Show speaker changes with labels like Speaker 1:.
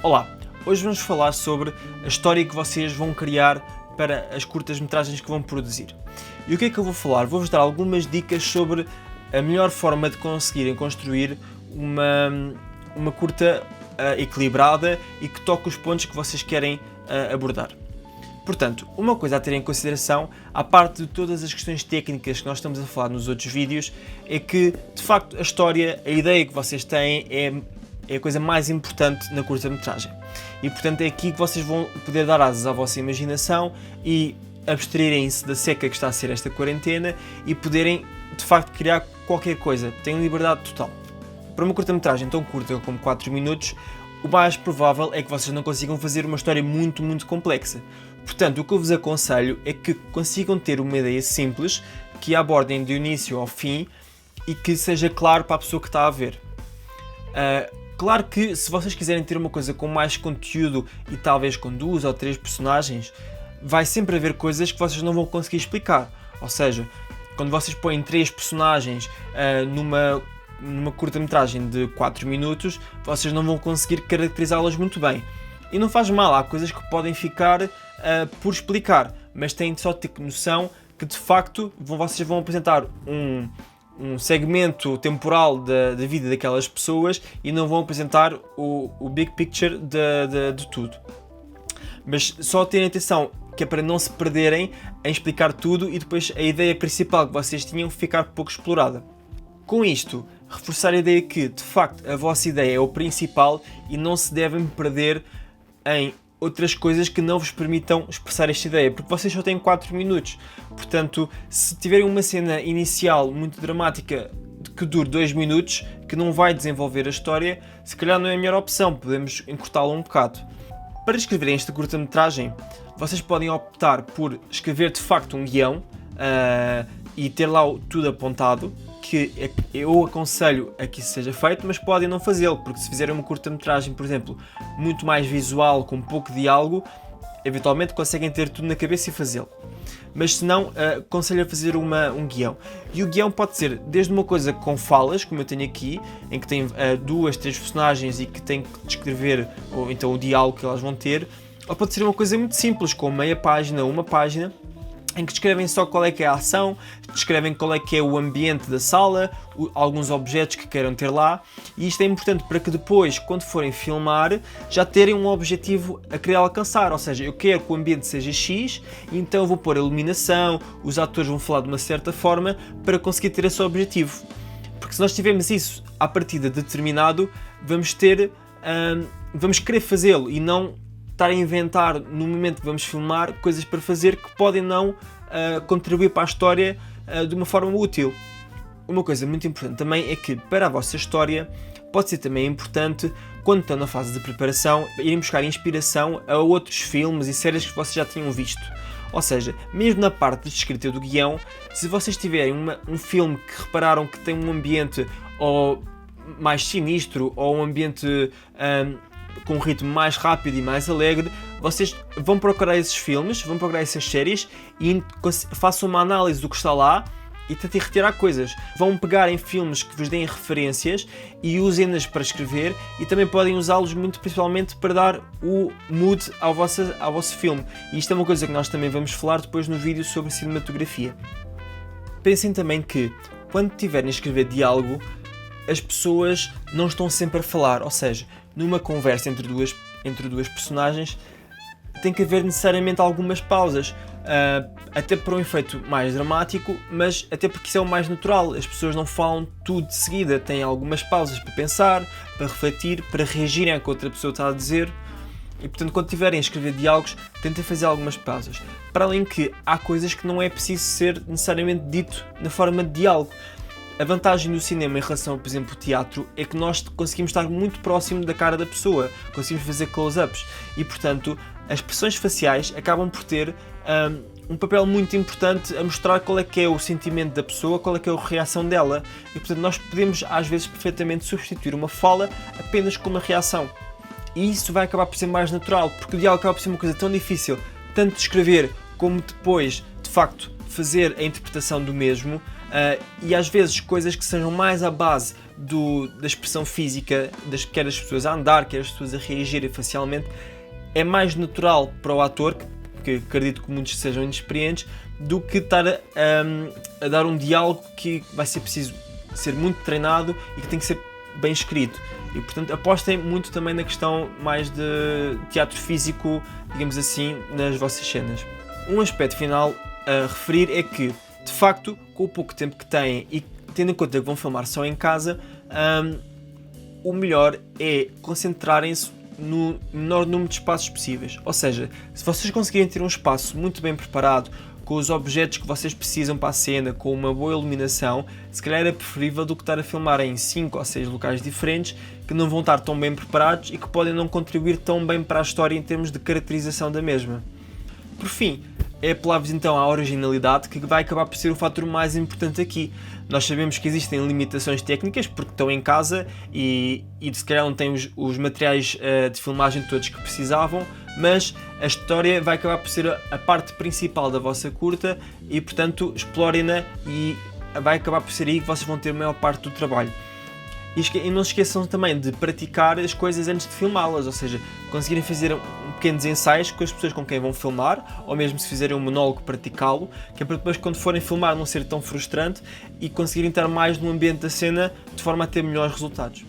Speaker 1: Olá, hoje vamos falar sobre a história que vocês vão criar para as curtas-metragens que vão produzir. E o que é que eu vou falar? Vou-vos dar algumas dicas sobre a melhor forma de conseguirem construir uma curta equilibrada e que toque os pontos que vocês querem abordar. Portanto, uma coisa a ter em consideração, à parte de todas as questões técnicas que nós estamos a falar nos outros vídeos, é que, de facto, a história, a ideia que vocês têm é a coisa mais importante na curta-metragem. E, portanto, é aqui que vocês vão poder dar asas à vossa imaginação e abstraírem-se da seca que está a ser esta quarentena e poderem, de facto, criar qualquer coisa. Têm liberdade total. Para uma curta-metragem tão curta como 4 minutos, o mais provável é que vocês não consigam fazer uma história muito complexa. Portanto, o que eu vos aconselho é que consigam ter uma ideia simples, que a abordem do início ao fim e que seja claro para a pessoa que está a ver. Claro que se vocês quiserem ter uma coisa com mais conteúdo e talvez com 2 ou 3 personagens, vai sempre haver coisas que vocês não vão conseguir explicar. Ou seja, quando vocês põem 3 personagens numa curta-metragem de 4 minutos, vocês não vão conseguir caracterizá-las muito bem. E não faz mal, há coisas que podem ficar por explicar, mas têm só de ter noção que de facto vocês vão apresentar um segmento temporal da vida daquelas pessoas e não vão apresentar o big picture de tudo. Mas só terem atenção que é para não se perderem em explicar tudo e depois a ideia principal que vocês tinham ficar pouco explorada. Com isto, reforçar a ideia que, de facto, a vossa ideia é o principal e não se devem perder em outras coisas que não vos permitam expressar esta ideia, porque vocês só têm 4 minutos. Portanto, se tiverem uma cena inicial muito dramática que dure 2 minutos, que não vai desenvolver a história, se calhar não é a melhor opção, podemos encurtá-la um bocado. Para escreverem esta curta-metragem, vocês podem optar por escrever de facto um guião e ter lá tudo apontado, que eu aconselho a que isso seja feito, mas podem não fazê-lo, porque se fizerem uma curta-metragem, por exemplo, muito mais visual, com pouco diálogo, eventualmente conseguem ter tudo na cabeça e fazê-lo. Mas se não, aconselho a fazer um guião. E o guião pode ser desde uma coisa com falas, como eu tenho aqui, em que tem 2, 3 personagens e que tem que descrever ou então o diálogo que elas vão ter, ou pode ser uma coisa muito simples, com meia página, uma página, em que descrevem só qual é que é a ação, descrevem qual é que é o ambiente da sala, alguns objetos que queiram ter lá, e isto é importante para que depois, quando forem filmar, já terem um objetivo a querer alcançar, ou seja, eu quero que o ambiente seja X, então eu vou pôr a iluminação, os atores vão falar de uma certa forma para conseguir ter esse objetivo. Porque se nós tivermos isso à partida determinado, vamos querer fazê-lo e não estar a inventar no momento que vamos filmar coisas para fazer que podem não contribuir para a história de uma forma útil. Uma coisa muito importante também é que para a vossa história pode ser também importante, quando estão na fase de preparação, irem buscar inspiração a outros filmes e séries que vocês já tinham visto. Ou seja, mesmo na parte de escrita do guião, se vocês tiverem um filme que repararam que tem um ambiente ou mais sinistro ou um ambiente com um ritmo mais rápido e mais alegre, vocês vão procurar esses filmes, vão procurar essas séries e façam uma análise do que está lá e tentem retirar coisas. Vão pegar em filmes que vos deem referências e usem-nas para escrever e também podem usá-los muito principalmente para dar o mood ao vosso filme. E isto é uma coisa que nós também vamos falar depois no vídeo sobre cinematografia. Pensem também que, quando tiverem a escrever diálogo, as pessoas não estão sempre a falar, ou seja, numa conversa entre duas personagens tem que haver necessariamente algumas pausas, até para um efeito mais dramático, mas até porque isso é o mais natural. As pessoas não falam tudo de seguida, têm algumas pausas para pensar, para refletir, para reagirem ao que a outra pessoa está a dizer. E portanto, quando tiverem a escrever diálogos, tentem fazer algumas pausas. Para além que há coisas que não é preciso ser necessariamente dito na forma de diálogo. A vantagem do cinema em relação, por exemplo, ao teatro é que nós conseguimos estar muito próximo da cara da pessoa, conseguimos fazer close-ups e, portanto, as expressões faciais acabam por ter um papel muito importante a mostrar qual é que é o sentimento da pessoa, qual é que é a reação dela e, portanto, nós podemos às vezes perfeitamente substituir uma fala apenas com uma reação. E isso vai acabar por ser mais natural, porque o diálogo acaba por ser uma coisa tão difícil, tanto de escrever como depois, de facto, fazer a interpretação do mesmo, e às vezes coisas que sejam mais à base da expressão física, quer as pessoas a andar, quer as pessoas a reagirem facialmente, é mais natural para o ator, que acredito que muitos sejam inexperientes, do que estar a dar um diálogo que vai ser preciso ser muito treinado e que tem que ser bem escrito. E portanto apostem muito também na questão mais de teatro físico, digamos assim, nas vossas cenas. Um aspecto final a referir é que, de facto, com o pouco tempo que têm e tendo em conta que vão filmar só em casa, o melhor é concentrarem-se no menor número de espaços possíveis. Ou seja, se vocês conseguirem ter um espaço muito bem preparado, com os objetos que vocês precisam para a cena, com uma boa iluminação, se calhar é preferível do que estar a filmar em 5 ou 6 locais diferentes, que não vão estar tão bem preparados e que podem não contribuir tão bem para a história em termos de caracterização da mesma. Por fim, é apelar-vos então à originalidade, que vai acabar por ser o fator mais importante aqui. Nós sabemos que existem limitações técnicas porque estão em casa e se calhar não têm os materiais de filmagem todos que precisavam, mas a história vai acabar por ser a parte principal da vossa curta e, portanto, explorem-na e vai acabar por ser aí que vocês vão ter a maior parte do trabalho. E não se esqueçam também de praticar as coisas antes de filmá-las, ou seja, conseguirem fazer pequenos ensaios com as pessoas com quem vão filmar, ou mesmo se fizerem um monólogo, praticá-lo, que é para depois, quando forem filmar, não ser tão frustrante e conseguirem estar mais no ambiente da cena de forma a ter melhores resultados.